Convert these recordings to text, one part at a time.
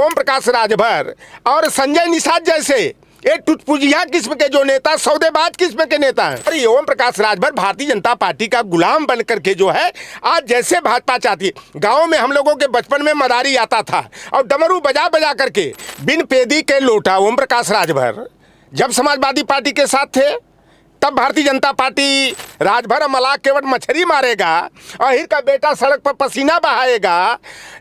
ओम प्रकाश राजभर और संजय निषाद जैसे ये टुटपुजिया किस्म के जो नेता, सौदेबाज किस्म के नेता हैं। और ये ओम प्रकाश राजभर भारतीय जनता पार्टी का गुलाम बन करके जो है आज जैसे भाजपा चाहती है। गांव में हम लोगों के बचपन में मदारी आता था और डमरू बजा बजा करके बिन पेदी के लोटा ओम प्रकाश राजभर जब समाजवादी पार्टी के साथ थे तब भारतीय जनता पार्टी राजभर मलाक केवट मछली मारेगा, अहिर का बेटा सड़क पर पसीना बहाएगा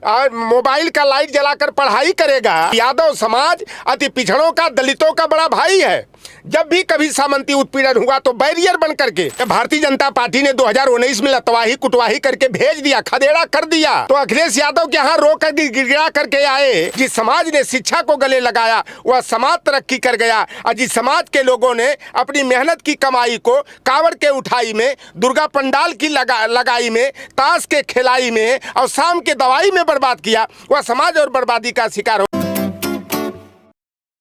और मोबाइल का लाइट जलाकर पढ़ाई करेगा। यादव समाज अति पिछड़ों का, दलितों का बड़ा भाई है। जब भी कभी सामंती उत्पीड़न हुआ तो बैरियर बन करके भारतीय जनता पार्टी ने 2019 में लतवाही कुटवाही करके भेज दिया, खदेड़ा कर दिया। तो अखिलेश यादव के यहाँ रो कर गिड़गिड़ा करके आए। जिस समाज ने शिक्षा को गले लगाया वह समाज तरक्की कर गया, और जिस समाज के लोगों ने अपनी मेहनत की कमाई को कावड़ के उठाई में, दुर्गा पंडाल की लगाई में, ताश के खिलाई में और शाम के दवाई में बर्बाद किया, वह समाज और बर्बादी का शिकार हो।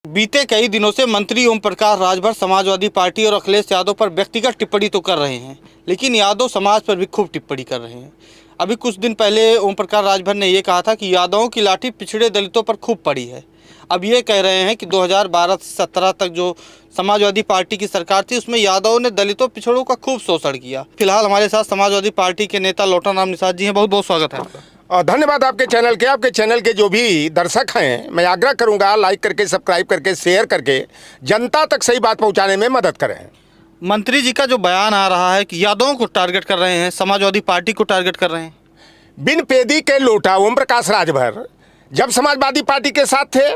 बीते कई दिनों से मंत्री ओम प्रकाश राजभर समाजवादी पार्टी और अखिलेश यादव पर व्यक्तिगत टिप्पणी तो कर रहे हैं, लेकिन यादव समाज पर भी खूब टिप्पणी कर रहे हैं। अभी कुछ दिन पहले ओम प्रकाश राजभर ने ये कहा था कि यादवों की लाठी पिछड़े दलितों पर खूब पड़ी है। अब ये कह रहे हैं कि 2012 से 17 तक जो समाजवादी पार्टी की सरकार थी उसमें यादवों ने दलितों पिछड़ों का खूब शोषण किया। फिलहाल हमारे साथ समाजवादी पार्टी के नेता लोटाराम निषाद जी हैं। बहुत बहुत स्वागत है आपका। और धन्यवाद आपके चैनल के जो भी दर्शक हैं, मैं आग्रह करूंगा लाइक करके, सब्सक्राइब करके, शेयर करके जनता तक सही बात पहुंचाने में मदद करें। मंत्री जी का जो बयान आ रहा है कि यादवों को टारगेट कर रहे हैं, समाजवादी पार्टी को टारगेट कर रहे हैं। बिन पेदी के लोटा ओम प्रकाश राजभर जब समाजवादी पार्टी के साथ थे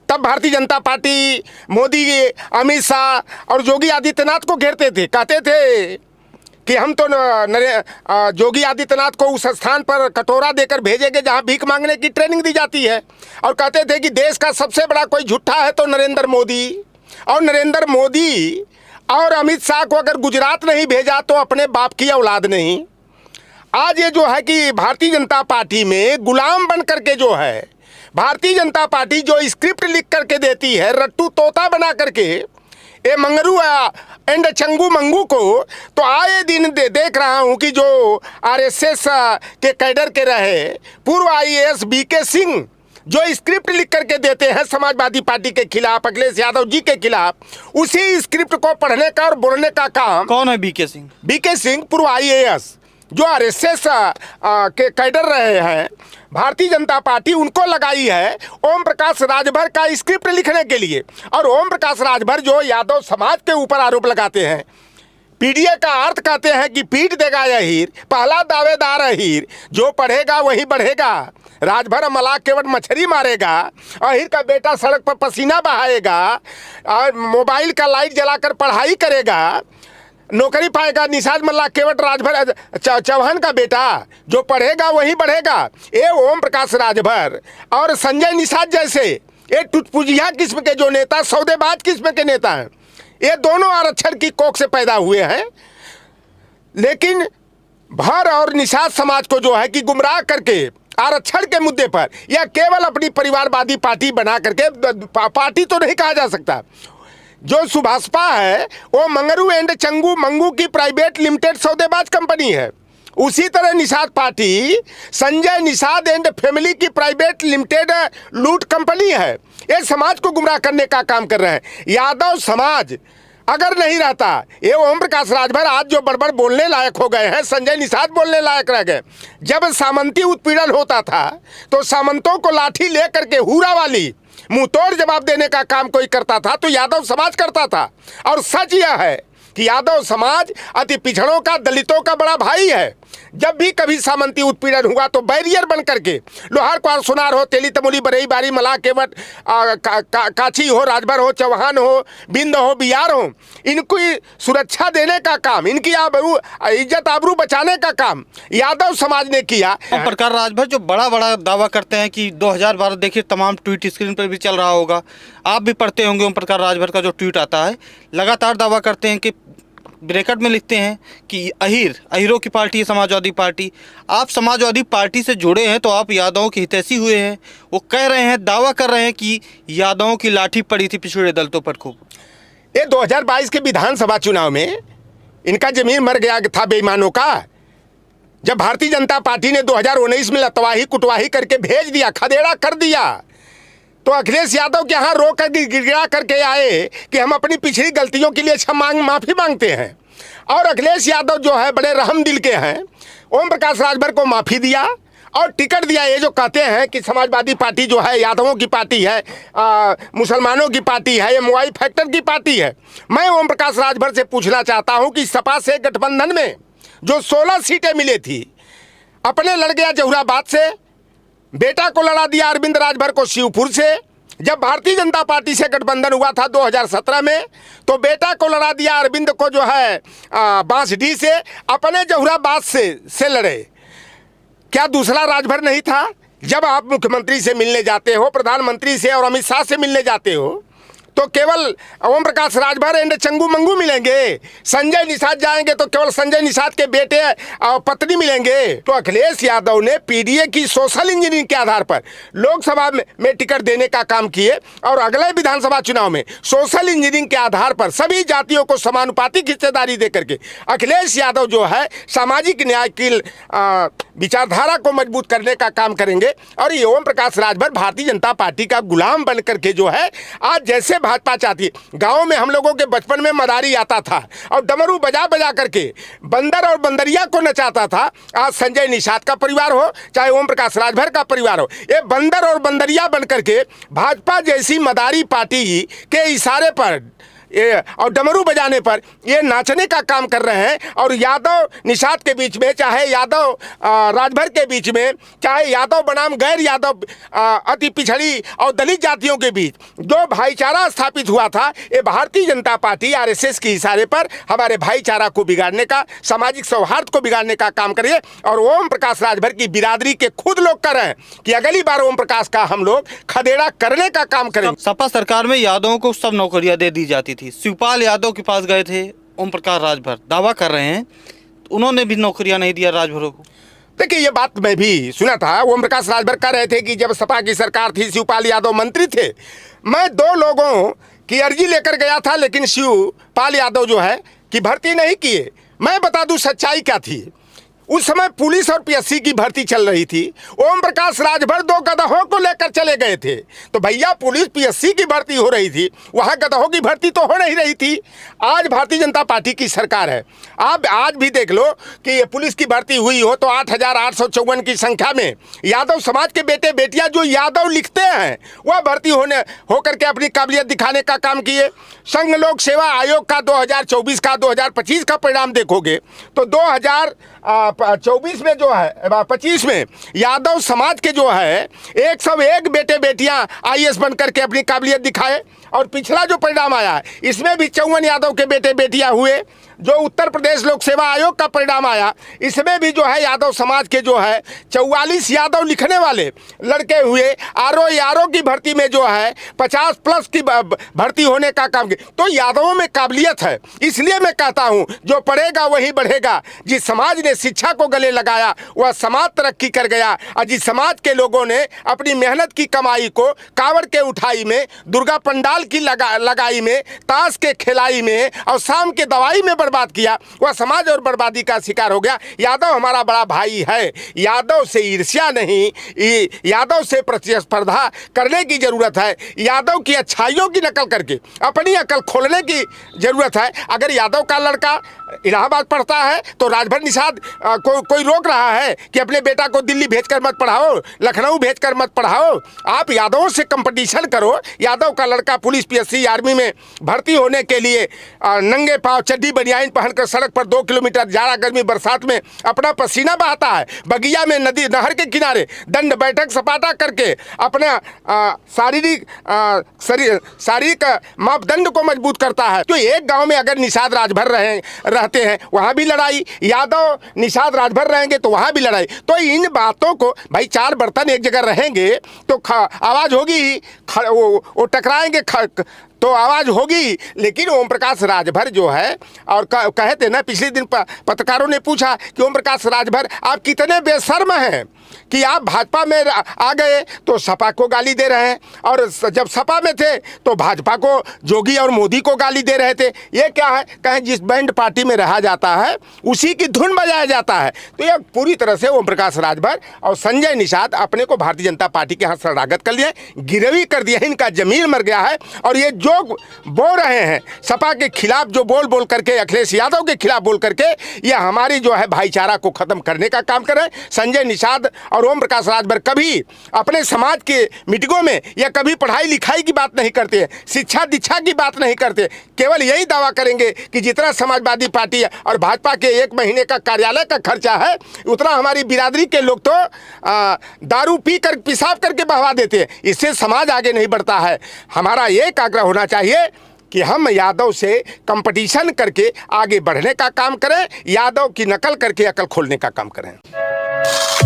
तब भारतीय जनता पार्टी मोदी, अमित शाह और योगी आदित्यनाथ को घेरते थे। कहते थे कि हम तो योगी आदित्यनाथ को उस स्थान पर कटोरा देकर भेजेंगे जहां भीख मांगने की ट्रेनिंग दी जाती है, और कहते थे कि देश का सबसे बड़ा कोई झूठा है तो नरेंद्र मोदी, और नरेंद्र मोदी और अमित शाह को अगर गुजरात नहीं भेजा तो अपने बाप की औलाद नहीं। आज ये जो है कि भारतीय जनता पार्टी में गुलाम बन करके जो है भारतीय जनता पार्टी जो स्क्रिप्ट लिख करके देती है रट्टू तोता बना करके, ये मंगरू एंड चंगू मंगू को तो आए दिन देख रहा हूं कि जो आरएसएस के कैडर के रहे पूर्व आईएएस बीके सिंह जो स्क्रिप्ट लिख करके देते हैं समाजवादी पार्टी के खिलाफ, अखिलेश यादव जी के खिलाफ, उसी स्क्रिप्ट को पढ़ने का और बोलने का काम। कौन है बीके सिंह? बीके सिंह पूर्व आईएएस जो आरएसएस के कैडर रहे हैं, भारतीय जनता पार्टी उनको लगाई है ओम प्रकाश राजभर का स्क्रिप्ट लिखने के लिए। और ओम प्रकाश राजभर जो यादव समाज के ऊपर आरोप लगाते हैं, पीडीए का अर्थ कहते हैं कि पीट देगा यह हीर, पहला दावेदार हीर, जो पढ़ेगा वही बढ़ेगा। राजभर मलाक केवट मछली मारेगा, अहिर का बेटा सड़क पर पसीना बहाएगा और मोबाइल का लाइट जलाकर पढ़ाई करेगा, नौकरी पाएगा। निषाद मल्ला केवट राजभर चौहान का बेटा, जो पढ़ेगा वही बढ़ेगा। ये ओम प्रकाश राजभर और संजय निषाद जैसे ये टुटपुजिया किस्म के जो नेता, सौदेबाज किस्म के नेता हैं, ये दोनों आरक्षण की कोख से पैदा हुए हैं। लेकिन भर और निषाद समाज को जो है कि गुमराह करके आरक्षण के मुद्दे पर या केवल अपनी परिवारवादी पार्टी बना करके, पार्टी तो नहीं कहा जा सकता, जो सुभाषपा है वो मंगरू एंड चंगू मंगू की प्राइवेट लिमिटेड सौदेबाज कंपनी है। उसी तरह Nishad party Sanjay Nishad and family की प्राइवेट लिमिटेड लूट कंपनी है। ये समाज को गुमराह करने का काम कर रहे हैं। यादव समाज अगर नहीं रहता, ये ओम प्रकाश राजभर आज जो बड़बड़ बोलने लायक हो गए हैं, संजय निषाद बोलने लायक रह गए। जब सामंती उत्पीड़न होता था तो सामंतों को लाठी ले करके हुरा वाली मुंह तोड़ जवाब देने का काम कोई करता था तो यादव समाज करता था। और सच यह है कि यादव समाज अति पिछड़ों का, दलितों का बड़ा भाई है। जब भी कभी सामंती उत्पीड़न हुआ तो बैरियर बन करके लोहार क्वार सुनार हो, तेली तमोली बरई बारी मला केवट काची हो, राजभर हो, चौहान हो, बिंद हो, बियार हो, इनकी सुरक्षा देने का काम, इनकी आबरू इज्जत आबरू बचाने का काम यादव समाज ने किया। ओम प्रकाश राजभर जो बड़ा बड़ा दावा करते हैं कि 2012, देखिए तमाम ट्वीट स्क्रीन पर भी चल रहा होगा, आप भी पढ़ते होंगे ओम प्रकाश राजभर का जो ट्वीट आता है, लगातार दावा करते हैं कि ब्रैकेट में लिखते हैं कि अहीरों की पार्टी है समाजवादी पार्टी। आप समाजवादी पार्टी से जुड़े हैं तो आप यादवों के हितैषी हुए हैं। वो कह रहे हैं, दावा कर रहे हैं कि यादवों की लाठी पड़ी थी पिछड़े दलितों पर खूब। ये 2022 के विधानसभा चुनाव में इनका जमीन मर गया था बेईमानों का। जब भारतीय जनता पार्टी ने 2019 में लतवाही कुटवाही करके भेज दिया, खदेड़ा कर दिया, तो अखिलेश यादव के यहाँ रो कर गिड़गिड़ा करके आए कि हम अपनी पिछली गलतियों के लिए माफ़ी मांगते हैं। और अखिलेश यादव जो है बड़े रहम दिल के हैं, ओम प्रकाश राजभर को माफ़ी दिया और टिकट दिया। ये जो कहते हैं कि समाजवादी पार्टी जो है यादवों की पार्टी है, मुसलमानों की पार्टी है, ये मोबाइल फैक्टर की पार्टी है। मैं ओम प्रकाश राजभर से पूछना चाहता हूँ कि सपा से गठबंधन में जो 16 सीटें मिली थी, अपने लड़ गया जहुराबाद से, बेटा को लड़ा दिया अरविंद राजभर को शिवपुर से। जब भारतीय जनता पार्टी से गठबंधन हुआ था 2017 में, तो बेटा को लड़ा दिया अरविंद को जो है बांसडीह से, अपने जहुराबाद से लड़े। क्या दूसरा राजभर नहीं था? जब आप मुख्यमंत्री से मिलने जाते हो, प्रधानमंत्री से और अमित शाह से मिलने जाते हो, तो केवल ओम प्रकाश राजभर एंड चंगू मंगू मिलेंगे। संजय निषाद जाएंगे तो केवल संजय निषाद के बेटे और पत्नी मिलेंगे। तो अखिलेश यादव ने पीडीए की सोशल इंजीनियरिंग के आधार पर लोकसभा में टिकट देने का काम किए और अगले विधानसभा चुनाव में सोशल इंजीनियरिंग के आधार पर सभी जातियों को समानुपातिक हिस्सेदारी दे करके अखिलेश यादव जो है सामाजिक न्याय की विचारधारा को मजबूत करने का काम करेंगे। और ये ओम प्रकाश राजभर भारतीय जनता पार्टी का गुलाम बन करके जो है, आज जैसे भाजपा चाहती है। गांव में हम लोगों के बचपन में मदारी आता था और डमरू बजा बजा करके बंदर और बंदरिया को नचाता था। आज संजय निषाद का परिवार हो चाहे ओम प्रकाश राजभर का परिवार हो, ये बंदर और बंदरिया बन करके भाजपा जैसी मदारी पार्टी के इशारे पर और डमरू बजाने पर ये नाचने का काम कर रहे हैं। और यादव निषाद के बीच में, चाहे यादव राजभर के बीच में, चाहे यादव बनाम गैर यादव अति पिछड़ी और दलित जातियों के बीच जो भाईचारा स्थापित हुआ था, ये भारतीय जनता पार्टी आरएसएस के इशारे पर हमारे भाईचारा को बिगाड़ने का, सामाजिक सौहार्द को बिगाड़ने का काम करिए। और ओम प्रकाश राजभर की बिरादरी के खुद लोग कर रहे हैं कि अगली बार ओम प्रकाश का हम लोग खदेड़ा करने का काम करेंगे। सपा सरकार में यादवों को सब नौकरियां दे दी जाती थी। शिवपाल यादव के पास गए थे ओम प्रकाश राजभर, दावा कर रहे हैं उन्होंने भी नौकरियां नहीं दिया राजभरों को। देखिए, ये बात मैं भी सुना था। ओम प्रकाश राजभर कह रहे थे कि जब सपा की सरकार थी, शिवपाल यादव मंत्री थे, मैं 2 लोगों की अर्जी लेकर गया था, लेकिन शिवपाल यादव जो है कि भर्ती नहीं किए। मैं बता दूं सच्चाई क्या थी। उस समय पुलिस और पीएससी की भर्ती चल रही थी। ओम प्रकाश राजभर 2 गदहों को लेकर चले गए थे। तो भैया, पुलिस पीएससी की भर्ती हो रही थी, वहां गदहों की भर्ती तो हो नहीं रही थी। आज भारतीय जनता पार्टी की सरकार है। आप आज भी देख लो कि ये पुलिस की भर्ती हुई हो तो 8,854 की संख्या में यादव समाज के बेटे बेटियां जो यादव लिखते हैं वह भर्ती होकर के अपनी काबिलियत दिखाने का काम किए। संघ लोक सेवा आयोग का 2024 का 2025 का परिणाम देखोगे तो 2024 में जो है 25 में यादव समाज के जो है 101 बेटे बेटियां आईएएस बन करके अपनी काबिलियत दिखाए। और पिछला जो परिणाम आया है इसमें भी 54 यादव के बेटे बेटियां हुए। जो उत्तर प्रदेश लोक सेवा आयोग का परिणाम आया, इसमें भी जो है यादव समाज के जो है 44 यादव लिखने वाले लड़के हुए। आरओ की भर्ती में जो है 50+ की भर्ती होने का काम किया। तो यादवों में काबिलियत है। इसलिए मैं कहता हूं, जो पढ़ेगा वही बढ़ेगा। जिस समाज ने शिक्षा को गले लगाया वह समाज तरक्की कर गया। और जिस समाज के लोगों ने अपनी मेहनत की कमाई को कांवड़ के उठाई में, दुर्गा पंडाल की लगाई में, ताश के खिलाई में और शाम के दवाई में बर्बाद किया, वह समाज और बर्बादी का शिकार हो गया। यादव हमारा बड़ा भाई है। यादव से ईर्ष्या नहीं, यादव से प्रतिस्पर्धा करने की जरूरत है। यादव की अच्छाइयों की नकल करके अपनी अकल खोलने की जरूरत है। अगर यादव का लड़का इलाहाबाद पढ़ता है तो राजभर निषाद कोई रोक रहा है कि अपने बेटा को दिल्ली भेजकर मत पढ़ाओ, लखनऊ भेजकर मत पढ़ाओ। आप यादवों से कंपटीशन करो। यादव का लड़का पुलिस पीएससी आर्मी में भर्ती होने के लिए नंगे पांव चड्डी बनियाइन पहनकर सड़क पर 2 किलोमीटर जाड़ा गर्मी बरसात में अपना पसीना बहाता है। बगिया में नदी नहर के किनारे दंड बैठक सपाटा करके अपना शारीरिक मापदंड को मजबूत करता है। तो एक गांव में अगर निषाद राजभर रहते हैं वहाँ भी लड़ाई, यादव निषाद राजभर रहेंगे तो वहाँ भी लड़ाई। तो इन बातों को भाई, 4 बर्तन एक जगह रहेंगे तो आवाज़ होगी, वो टकराएंगे तो आवाज़ होगी। लेकिन ओम प्रकाश राजभर जो है, और कहे थे ना पिछले दिन पत्रकारों ने पूछा कि ओम प्रकाश राजभर आप कितने बेशर्म हैं कि आप भाजपा में आ गए तो सपा को गाली दे रहे हैं, और जब सपा में थे तो भाजपा को, जोगी और मोदी को गाली दे रहे थे। ये क्या है? कहें जिस बैंड पार्टी में रहा जाता है उसी की धुन बजाया जाता है। तो ये पूरी तरह से ओम प्रकाश राजभर और संजय निषाद अपने को भारतीय जनता पार्टी के यहाँ शरणागत कर लिए, गिरवी कर दिया, इनका जमीन मर गया है। और ये जो बोल रहे हैं सपा के खिलाफ, जो बोल करके, अखिलेश यादव के खिलाफ बोल करके, ये हमारी जो है भाईचारा को खत्म करने का काम कर रहे हैं। संजय निषाद और ओम प्रकाश राजभर कभी अपने समाज के मीटिंगों में या कभी पढ़ाई लिखाई की बात नहीं करते हैं, शिक्षा दीक्षा की बात नहीं करते, केवल यही दावा करेंगे कि जितना समाजवादी पार्टी और भाजपा के 1 महीने का कार्यालय का खर्चा है उतना हमारी बिरादरी के लोग तो दारू पी कर, पेशाब करके बहवा देते हैं। इससे समाज आगे नहीं बढ़ता है। हमारा एक आग्रह होना चाहिए कि हम यादव से कंपटीशन करके आगे बढ़ने का काम करें, यादव की नकल करके अकल खोलने का काम करें।